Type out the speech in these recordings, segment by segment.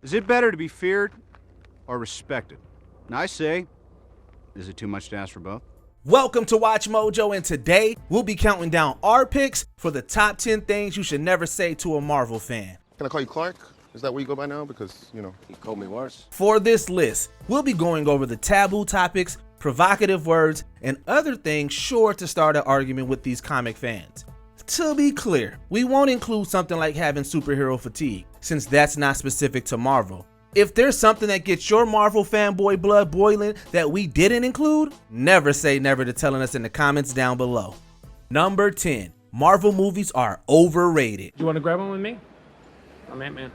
Is it better to be feared or respected? And I say, is it too much to ask for both? Welcome to Watch Mojo, and today we'll be counting down our picks for the top 10 things you should never say to a Marvel fan. Can I call you Clark? Is that what you go by now? Because, you called me worse. For this list, we'll be going over the taboo topics, provocative words, and other things sure to start an argument with these comic fans. To be clear, we won't include something like having superhero fatigue, since that's not specific to Marvel. If there's something that gets your Marvel fanboy blood boiling that we didn't include, never say never to telling us in the comments down below. Number 10, Marvel movies are overrated. You want to grab one with me? I'm Ant-Man.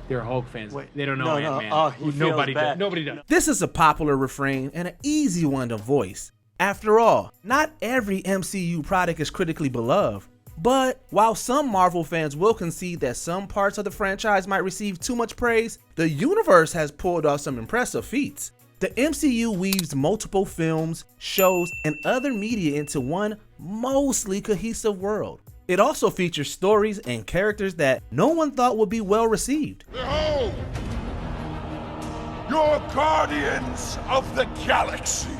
They're Hulk fans. Wait, they don't know Ant-Man. Oh, Nobody does. Nobody does. This is a popular refrain and an easy one to voice. After all, not every MCU product is critically beloved. But while some Marvel fans will concede that some parts of the franchise might receive too much praise, the universe has pulled off some impressive feats. The MCU weaves multiple films, shows, and other media into one mostly cohesive world. It also features stories and characters that no one thought would be well received. Behold, your guardians of the galaxy.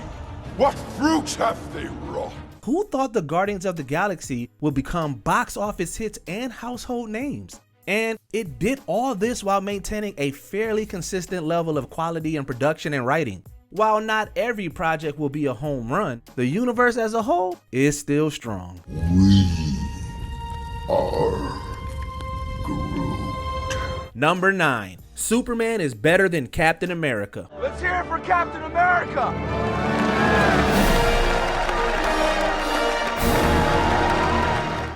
What fruit have they wrought? Who thought the Guardians of the Galaxy would become box office hits and household names? And it did all this while maintaining a fairly consistent level of quality in production and writing. While not every project will be a home run, the universe as a whole is still strong. We are Groot. Number 9, Superman is better than Captain America. Let's hear it for Captain America!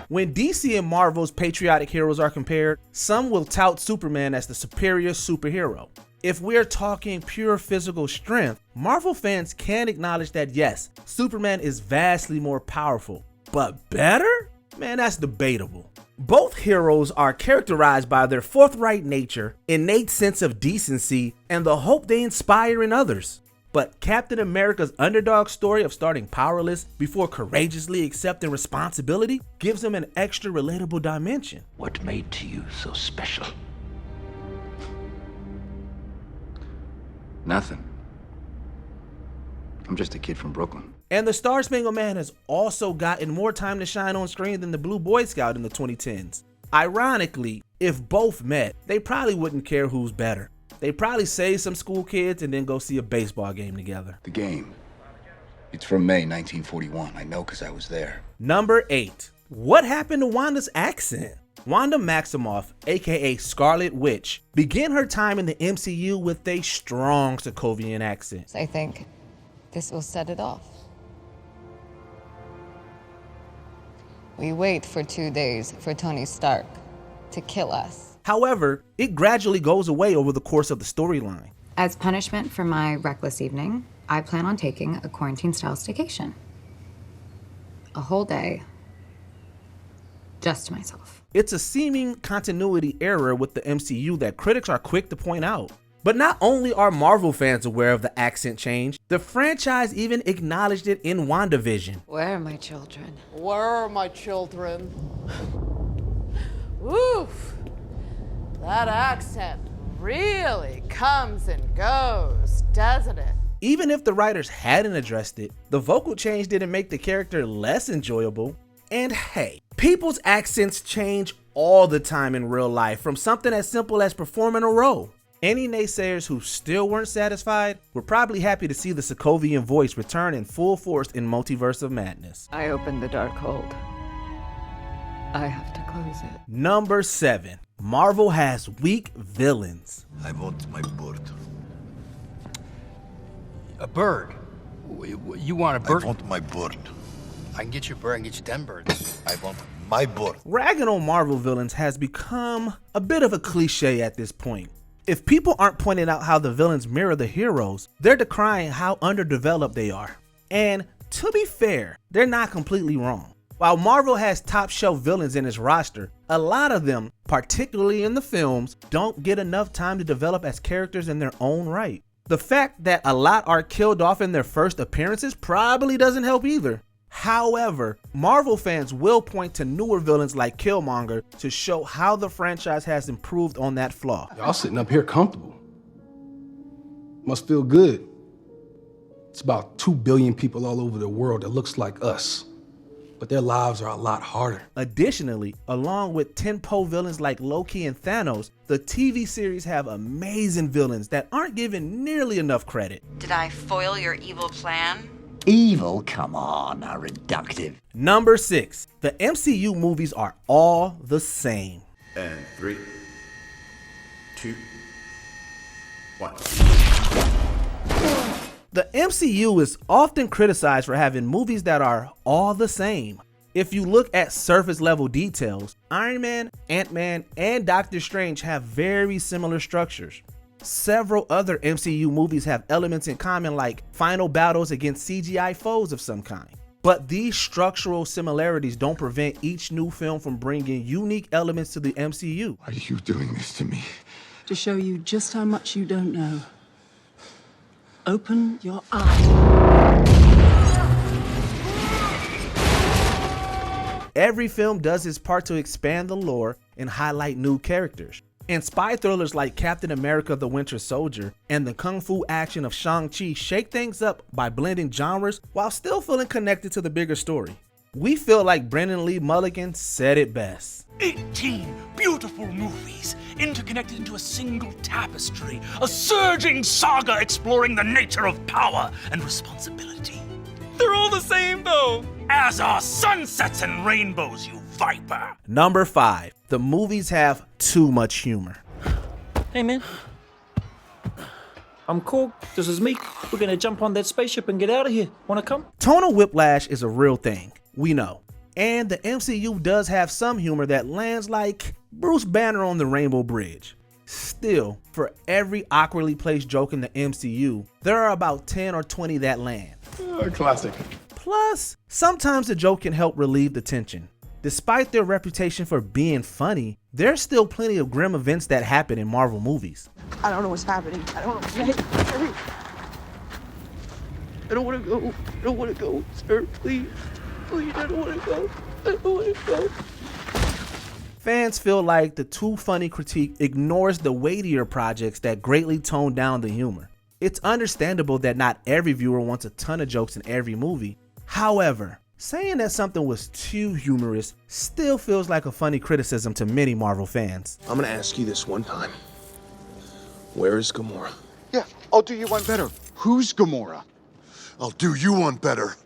When DC and Marvel's patriotic heroes are compared, some will tout Superman as the superior superhero. If we're talking pure physical strength, Marvel fans can acknowledge that yes, Superman is vastly more powerful, but better? Man, that's debatable. Both heroes are characterized by their forthright nature, innate sense of decency, and the hope they inspire in others. But Captain America's underdog story of starting powerless before courageously accepting responsibility gives him an extra relatable dimension. What made to you so special? Nothing. I'm just a kid from Brooklyn. And the Star Spangled Man has also gotten more time to shine on screen than the Blue Boy Scout in the 2010s. Ironically, if both met, they probably wouldn't care who's better. They probably save some school kids and then go see a baseball game together. The game. It's from May 1941. I know because I was there. Number 8. What happened to Wanda's accent? Wanda Maximoff, aka Scarlet Witch, began her time in the MCU with a strong Sokovian accent. I think this will set it off. We wait for 2 days for Tony Stark to kill us. However, it gradually goes away over the course of the storyline. As punishment for my reckless evening, I plan on taking a quarantine-style staycation. A whole day, just to myself. It's a seeming continuity error with the MCU that critics are quick to point out. But not only are Marvel fans aware of the accent change, the franchise even acknowledged it in WandaVision. Where are my children? Where are my children? Oof. That accent really comes and goes, doesn't it? Even if the writers hadn't addressed it, the vocal change didn't make the character less enjoyable. And hey, people's accents change all the time in real life, from something as simple as performing a role. Any naysayers who still weren't satisfied were probably happy to see the Sokovian voice return in full force in Multiverse of Madness. I opened the dark hold. I have to close it. Number 7. Marvel has weak villains. I want my bird. A bird? You want a bird? I want my bird. I can get you a bird, I can get you 10 birds. I want my bird. Ragging on Marvel villains has become a bit of a cliche at this point. If people aren't pointing out how the villains mirror the heroes, they're decrying how underdeveloped they are. And to be fair, they're not completely wrong. While Marvel has top shelf villains in its roster, a lot of them, particularly in the films, don't get enough time to develop as characters in their own right. The fact that a lot are killed off in their first appearances probably doesn't help either. However, Marvel fans will point to newer villains like Killmonger to show how the franchise has improved on that flaw. Y'all sitting up here comfortable. Must feel good. It's about 2 billion people all over the world that looks like us, but their lives are a lot harder. Additionally, along with tentpole villains like Loki and Thanos, the TV series have amazing villains that aren't given nearly enough credit. Did I foil your evil plan? Evil? Come on, how reductive. Number 6, the MCU movies are all the same. And 3, 2, 1. The MCU is often criticized for having movies that are all the same. If you look at surface level details, Iron Man, Ant-Man, and Doctor Strange have very similar structures. Several other MCU movies have elements in common like final battles against CGI foes of some kind. But these structural similarities don't prevent each new film from bringing unique elements to the MCU. Why are you doing this to me? To show you just how much you don't know. Open your eyes. Every film does its part to expand the lore and highlight new characters. And spy thrillers like Captain America: The Winter Soldier and the kung fu action of Shang-Chi shake things up by blending genres while still feeling connected to the bigger story. We feel like Brendan Lee Mulligan said it best. 18 beautiful movies, interconnected into a single tapestry, a surging saga exploring the nature of power and responsibility. They're all the same though, as are sunsets and rainbows, you viper. Number 5, the movies have too much humor. Hey man, I'm Korg, this is me. We're gonna jump on that spaceship and get out of here. Wanna come? Tonal whiplash is a real thing, we know. And the MCU does have some humor that lands like Bruce Banner on the Rainbow Bridge. Still, for every awkwardly placed joke in the MCU, there are about 10 or 20 that land. Classic. Plus, sometimes the joke can help relieve the tension. Despite their reputation for being funny, there's still plenty of grim events that happen in Marvel movies. I don't know what's happening. I don't know. I don't want to go. I don't want to go, sir. Please. Please, I don't want to go. I don't want to go. Fans feel like the too funny critique ignores the weightier projects that greatly tone down the humor. It's understandable that not every viewer wants a ton of jokes in every movie. However, saying that something was too humorous still feels like a funny criticism to many Marvel fans. I'm gonna ask you this one time. Where is Gamora? Yeah, I'll do you one better. Who's Gamora? I'll do you one better.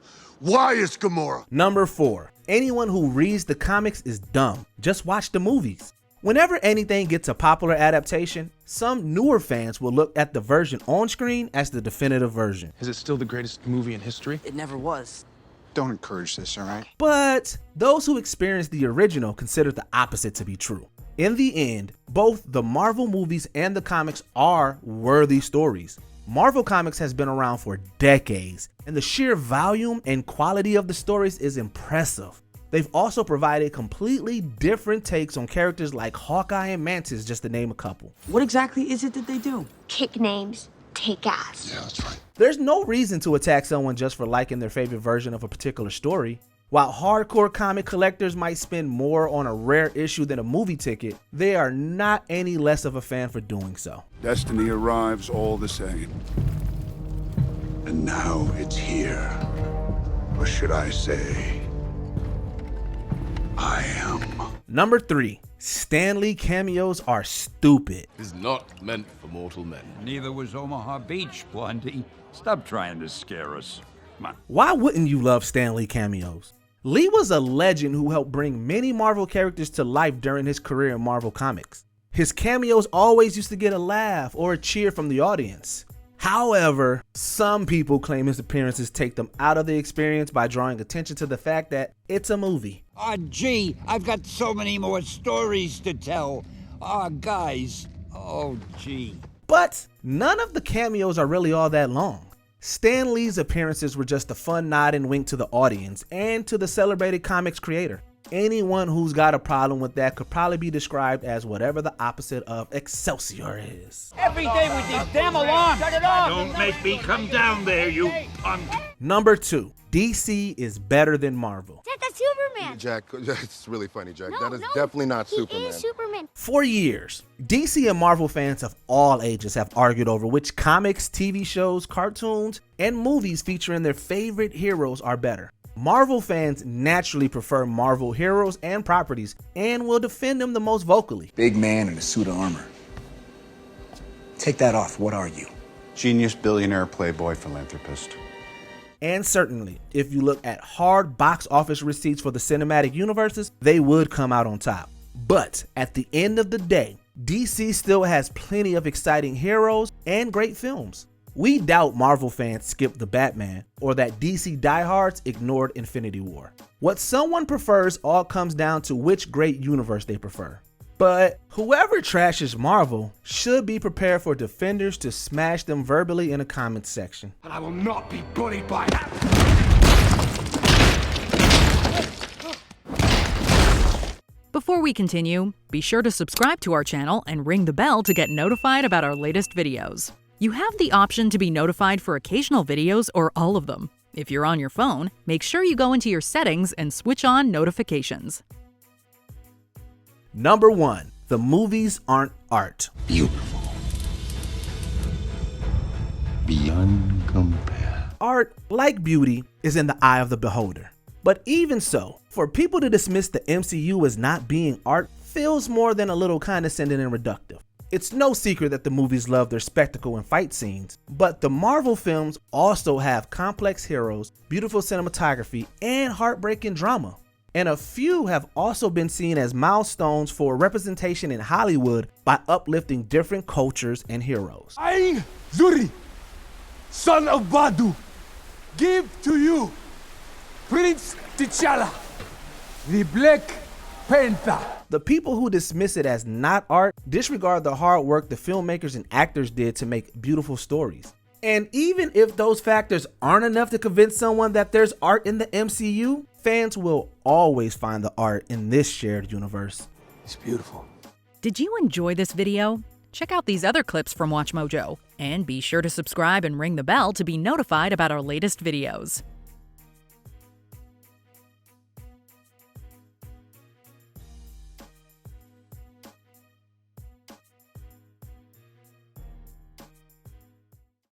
Why is Gamora? Number 4, anyone who reads the comics is dumb. Just watch the movies. Whenever anything gets a popular adaptation, some newer fans will look at the version on screen as the definitive version. Is it still the greatest movie in history? It never was. Don't encourage this, all right? But those who experienced the original consider the opposite to be true. In the end, both the Marvel movies and the comics are worthy stories. Marvel Comics has been around for decades, and the sheer volume and quality of the stories is impressive. They've also provided completely different takes on characters like Hawkeye and Mantis, just to name a couple. What exactly is it that they do? Kick names, take ass. Yeah, that's right. There's no reason to attack someone just for liking their favorite version of a particular story. While hardcore comic collectors might spend more on a rare issue than a movie ticket, they are not any less of a fan for doing so. Destiny arrives all the same. And now it's here. Or should I say, I am. Number 3, Stan Lee cameos are stupid. Is not meant for mortal men. Neither was Omaha Beach, Blondie. Stop trying to scare us. Come on. Why wouldn't you love Stan Lee cameos? Lee was a legend who helped bring many Marvel characters to life during his career in Marvel Comics. His cameos always used to get a laugh or a cheer from the audience. However, some people claim his appearances take them out of the experience by drawing attention to the fact that it's a movie. Gee, I've got so many more stories to tell. Guys. Oh, gee. But none of the cameos are really all that long. Stan Lee's appearances were just a fun nod and wink to the audience and to the celebrated comics creator. Anyone who's got a problem with that could probably be described as whatever the opposite of Excelsior is. Every day with these damn alarms. Shut it off. Don't make me come down there, you punk. Number 2, DC is better than Marvel. Dad, that's Superman. Jack, it's really funny, Jack. No, that is no, definitely not he Superman. is Superman. For years, DC and Marvel fans of all ages have argued over which comics, TV shows, cartoons, and movies featuring their favorite heroes are better. Marvel fans naturally prefer Marvel heroes and properties and will defend them the most vocally. Big man in a suit of armor. Take that off. What are you? Genius, billionaire, playboy, philanthropist. And certainly, if you look at hard box office receipts for the cinematic universes, they would come out on top. But at the end of the day, DC still has plenty of exciting heroes and great films. We doubt Marvel fans skipped the Batman or that DC diehards ignored Infinity War. What someone prefers all comes down to which great universe they prefer. But whoever trashes Marvel should be prepared for defenders to smash them verbally in the comments section. And I will not be bullied by that. Before we continue, be sure to subscribe to our channel and ring the bell to get notified about our latest videos. You have the option to be notified for occasional videos or all of them. If you're on your phone, make sure you go into your settings and switch on notifications. Number 1. The movies aren't art. Beautiful. Beyond compare. Art, like beauty, is in the eye of the beholder. But even so, for people to dismiss the MCU as not being art feels more than a little condescending and reductive. It's no secret that the movies love their spectacle and fight scenes, but the Marvel films also have complex heroes, beautiful cinematography, and heartbreaking drama. And a few have also been seen as milestones for representation in Hollywood by uplifting different cultures and heroes. I, Zuri, son of Badu, give to you Prince T'Challa, the Black Panther. The people who dismiss it as not art disregard the hard work the filmmakers and actors did to make beautiful stories. And even if those factors aren't enough to convince someone that there's art in the MCU, fans will always find the art in this shared universe. It's beautiful. Did you enjoy this video? Check out these other clips from WatchMojo, and be sure to subscribe and ring the bell to be notified about our latest videos.